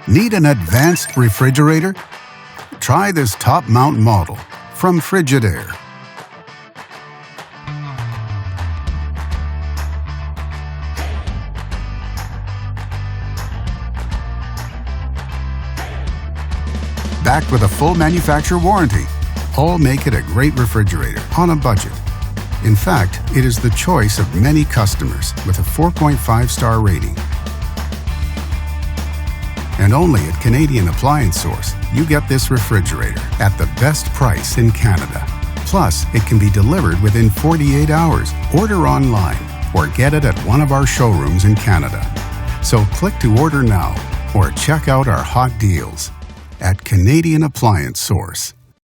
Need an advanced refrigerator? Try this top mount model from Frigidaire. Backed with a full manufacturer warranty, all make it a great refrigerator on a budget. In fact, it is the choice of many customers with a 4.5-star rating. And only at Canadian Appliance Source, you get this refrigerator at the best price in Canada. Plus, it can be delivered within 48 hours. Order online or get it at one of our showrooms in Canada. So click to order now or check out our hot deals at Canadian Appliance Source.